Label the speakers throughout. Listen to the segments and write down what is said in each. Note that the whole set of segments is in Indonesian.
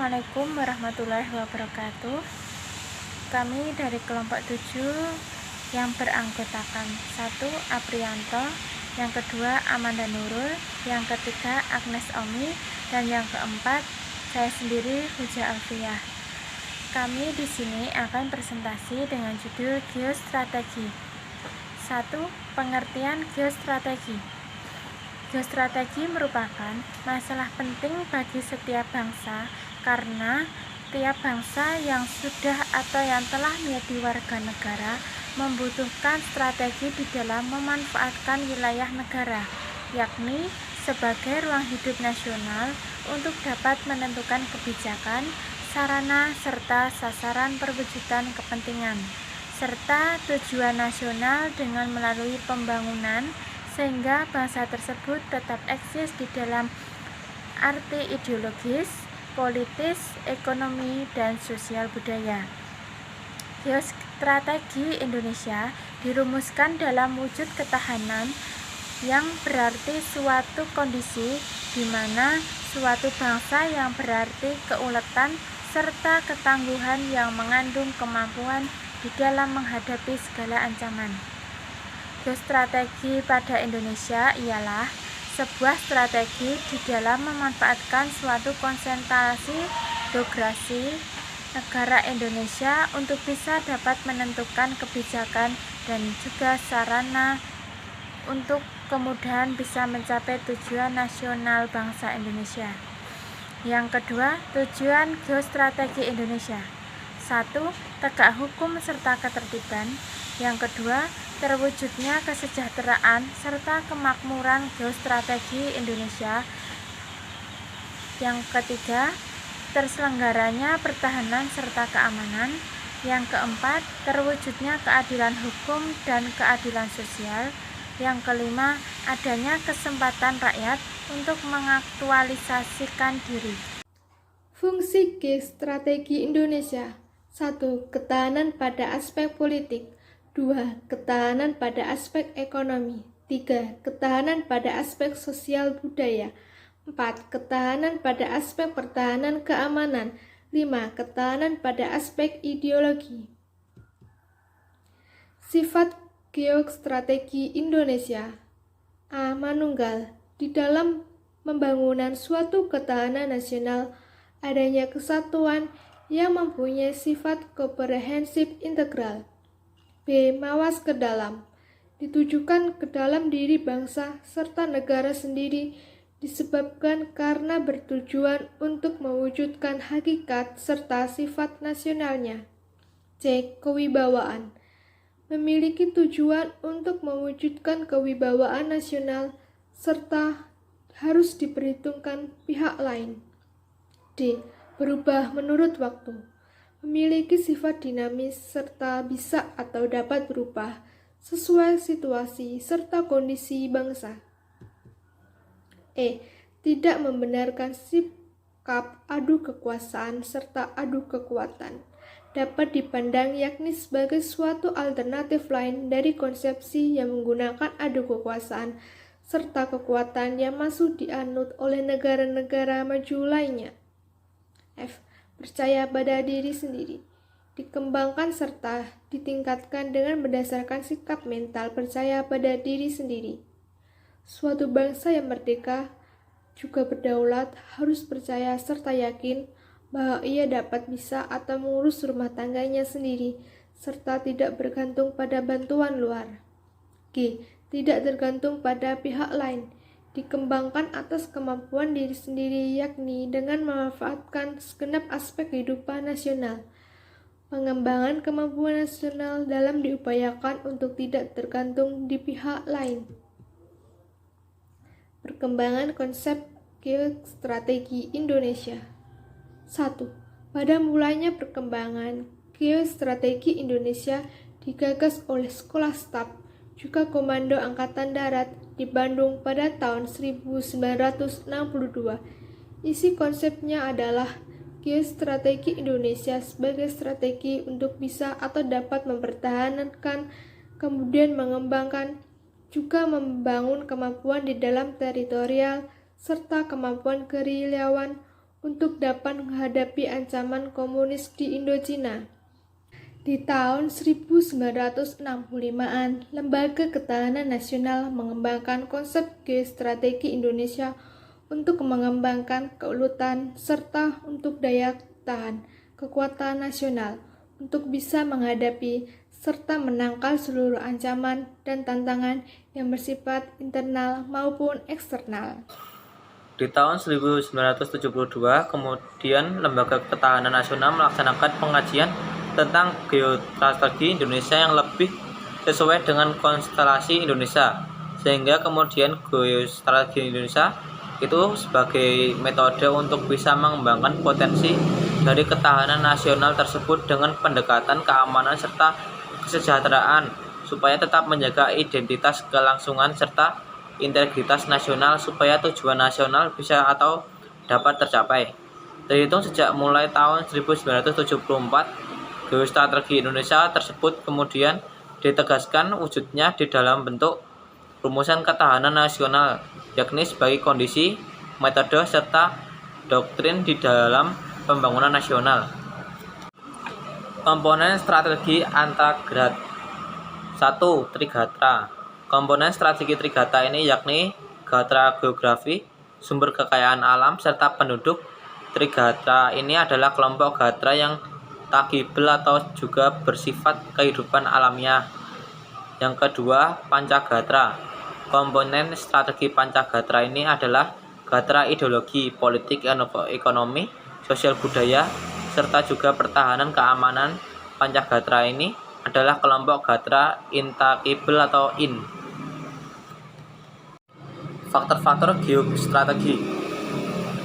Speaker 1: Assalamualaikum warahmatullahi wabarakatuh. Kami dari kelompok 7 yang beranggotakan 1. Aprianto, yang kedua Amanda Nurul, yang ketiga Agnes Omi, dan yang keempat saya sendiri Huja Alfiah. Kami di sini akan presentasi dengan judul Geostrategi. 1. Pengertian geostrategi. Geostrategi merupakan masalah penting bagi setiap bangsa karena tiap bangsa yang sudah atau yang telah menjadi warga negara membutuhkan strategi di dalam memanfaatkan wilayah negara, yakni sebagai ruang hidup nasional untuk dapat menentukan kebijakan, sarana, serta sasaran perwujudan kepentingan, serta tujuan nasional dengan melalui pembangunan sehingga bangsa tersebut tetap eksis di dalam arti ideologis, politis, ekonomi, dan sosial budaya. Geostrategi Indonesia dirumuskan dalam wujud ketahanan yang berarti suatu kondisi di mana suatu bangsa yang berarti keuletan serta ketangguhan yang mengandung kemampuan di dalam menghadapi segala ancaman. Geostrategi pada Indonesia ialah sebuah strategi di dalam memanfaatkan suatu konsentrasi geografi negara Indonesia untuk bisa dapat menentukan kebijakan dan juga sarana untuk kemudahan bisa mencapai tujuan nasional bangsa Indonesia. Yang kedua, tujuan geostrategi Indonesia. 1. Tegak hukum serta ketertiban. Yang kedua, terwujudnya kesejahteraan serta kemakmuran geostrategi Indonesia. Yang ketiga, terselenggaranya pertahanan serta keamanan. Yang keempat, terwujudnya keadilan hukum dan keadilan sosial. Yang kelima, adanya kesempatan rakyat untuk mengaktualisasikan diri.
Speaker 2: Fungsi geostrategi Indonesia. 1. Ketahanan pada aspek politik. 2. Ketahanan pada aspek ekonomi. 3. Ketahanan pada aspek sosial budaya. 4. Ketahanan pada aspek pertahanan keamanan. 5. Ketahanan pada aspek ideologi. Sifat geostrategi Indonesia. A. Manunggal. Di dalam pembangunan suatu ketahanan nasional, adanya kesatuan yang mempunyai sifat komprehensif integral. B. Mawas ke dalam, ditujukan ke dalam diri bangsa serta negara sendiri disebabkan karena bertujuan untuk mewujudkan hakikat serta sifat nasionalnya. C. Kewibawaan, memiliki tujuan untuk mewujudkan kewibawaan nasional serta harus diperhitungkan pihak lain. D. Berubah menurut waktu, memiliki sifat dinamis serta bisa atau dapat berubah sesuai situasi serta kondisi bangsa. E. Tidak membenarkan sikap adu kekuasaan serta adu kekuatan, dapat dipandang yakni sebagai suatu alternatif lain dari konsepsi yang menggunakan adu kekuasaan serta kekuatan yang masuk dianut oleh negara-negara maju lainnya. F. Percaya pada diri sendiri, dikembangkan serta ditingkatkan dengan berdasarkan sikap mental percaya pada diri sendiri. Suatu bangsa yang merdeka juga berdaulat harus percaya serta yakin bahwa ia dapat bisa atau mengurus rumah tangganya sendiri serta tidak bergantung pada bantuan luar. G. Tidak tergantung pada pihak lain, dikembangkan atas kemampuan diri sendiri yakni dengan memanfaatkan segenap aspek kehidupan nasional. Pengembangan kemampuan nasional dalam diupayakan untuk tidak tergantung di pihak lain. Perkembangan konsep geostrategi Indonesia. 1. Pada mulanya perkembangan geostrategi Indonesia digagas oleh Sekolah Staf juga Komando Angkatan Darat di Bandung pada tahun 1962. Isi konsepnya adalah geostrategi Indonesia sebagai strategi untuk bisa atau dapat mempertahankan, kemudian mengembangkan, juga membangun kemampuan di dalam teritorial serta kemampuan gerilyawan untuk dapat menghadapi ancaman komunis di Indochina. Di tahun 1965-an, Lembaga Ketahanan Nasional mengembangkan konsep geostrategi Indonesia untuk mengembangkan keuletan serta untuk daya tahan kekuatan nasional untuk bisa menghadapi serta menangkal seluruh ancaman dan tantangan yang bersifat internal maupun eksternal.
Speaker 3: Di tahun 1972, kemudian Lembaga Ketahanan Nasional melaksanakan pengajian tentang geostrategi Indonesia yang lebih sesuai dengan konstelasi Indonesia, sehingga kemudian geostrategi Indonesia itu sebagai metode untuk bisa mengembangkan potensi dari ketahanan nasional tersebut dengan pendekatan keamanan serta kesejahteraan, supaya tetap menjaga identitas, kelangsungan, serta integritas nasional supaya tujuan nasional bisa atau dapat tercapai. Terhitung sejak mulai tahun 1974, geostrategi Indonesia tersebut kemudian ditegaskan wujudnya di dalam bentuk rumusan ketahanan nasional, yakni sebagai kondisi, metode, serta doktrin di dalam pembangunan nasional. Komponen strategi Antagrad 1. Trigatra. Komponen strategi Trigatra ini yakni gatra geografi, sumber kekayaan alam, serta penduduk. Trigatra ini adalah kelompok gatra yang takibel atau juga bersifat kehidupan alamiah. Yang kedua, Pancagatra. Komponen strategi Pancagatra ini adalah gatra ideologi, politik, ekonomi, sosial budaya, serta juga pertahanan keamanan. Pancagatra ini adalah kelompok gatra intakibel atau in. Faktor-faktor geostrategi.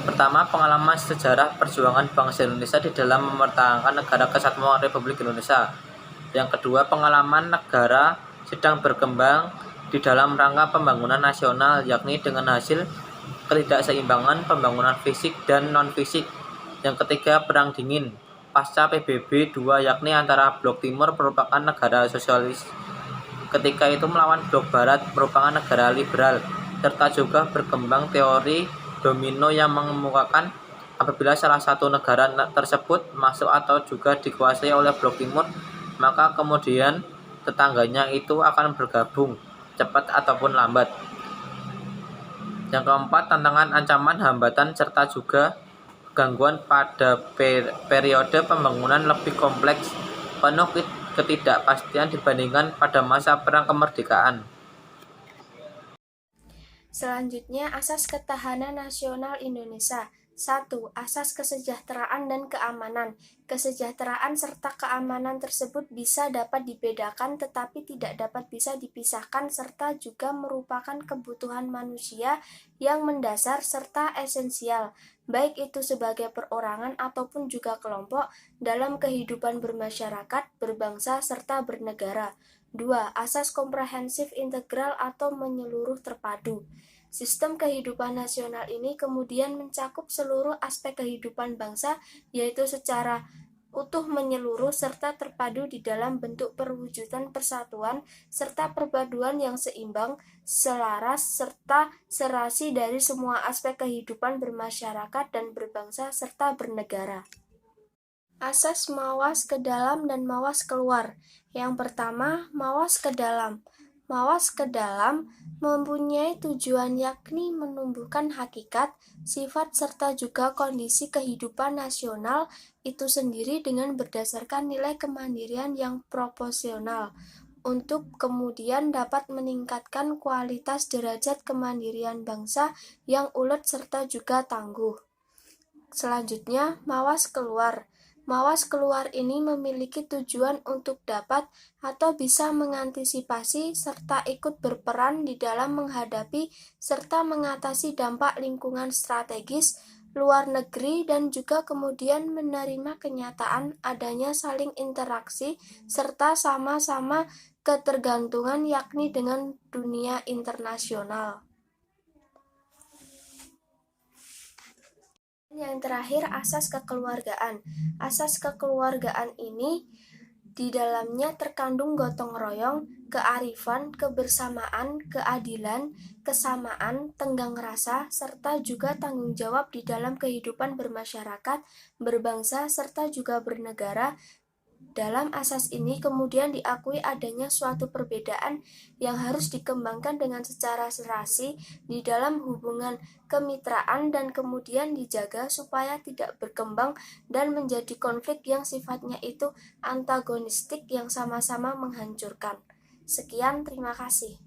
Speaker 3: Pertama, pengalaman sejarah perjuangan bangsa Indonesia di dalam mempertahankan negara kesatuan Republik Indonesia. Yang kedua, pengalaman negara sedang berkembang di dalam rangka pembangunan nasional, yakni dengan hasil ketidakseimbangan pembangunan fisik dan non-fisik. Yang ketiga, perang dingin pasca PBB 2, yakni antara Blok Timur merupakan negara sosialis, ketika itu melawan Blok Barat merupakan negara liberal, serta juga berkembang teori domino yang mengemukakan apabila salah satu negara tersebut masuk atau juga dikuasai oleh Blok Timur, maka kemudian tetangganya itu akan bergabung cepat ataupun lambat. Yang keempat, tantangan, ancaman, hambatan, serta juga gangguan pada periode pembangunan lebih kompleks, penuh ketidakpastian dibandingkan pada masa perang kemerdekaan.
Speaker 1: Selanjutnya, Asas Ketahanan Nasional Indonesia. 1. Asas kesejahteraan dan keamanan. Kesejahteraan serta keamanan tersebut bisa dapat dibedakan tetapi tidak dapat bisa dipisahkan serta juga merupakan kebutuhan manusia yang mendasar serta esensial, baik itu sebagai perorangan ataupun juga kelompok dalam kehidupan bermasyarakat, berbangsa, serta bernegara. 2. Asas komprehensif integral atau menyeluruh terpadu. Sistem kehidupan nasional ini kemudian mencakup seluruh aspek kehidupan bangsa, yaitu secara utuh menyeluruh serta terpadu di dalam bentuk perwujudan persatuan serta perpaduan yang seimbang, selaras, serta serasi dari semua aspek kehidupan bermasyarakat dan berbangsa serta bernegara. Asas mawas ke dalam dan mawas keluar. Yang pertama, mawas ke dalam. Mawas ke dalam mempunyai tujuan yakni menumbuhkan hakikat, sifat, serta juga kondisi kehidupan nasional itu sendiri dengan berdasarkan nilai kemandirian yang proporsional, untuk kemudian dapat meningkatkan kualitas derajat kemandirian bangsa yang ulet serta juga tangguh. Selanjutnya, mawas keluar. Mawas keluar ini memiliki tujuan untuk dapat atau bisa mengantisipasi serta ikut berperan di dalam menghadapi serta mengatasi dampak lingkungan strategis luar negeri dan juga kemudian menerima kenyataan adanya saling interaksi serta sama-sama ketergantungan yakni dengan dunia internasional. Yang terakhir, asas kekeluargaan. Asas kekeluargaan ini
Speaker 4: Di dalamnya terkandung gotong royong, kearifan, kebersamaan, keadilan, kesamaan, tenggang rasa, serta juga tanggung jawab di dalam kehidupan bermasyarakat, berbangsa, serta juga bernegara. Dalam asas ini kemudian diakui adanya suatu perbedaan yang harus dikembangkan dengan secara serasi di dalam hubungan kemitraan dan kemudian dijaga supaya tidak berkembang dan menjadi konflik yang sifatnya itu antagonistik yang sama-sama menghancurkan. Sekian, terima kasih.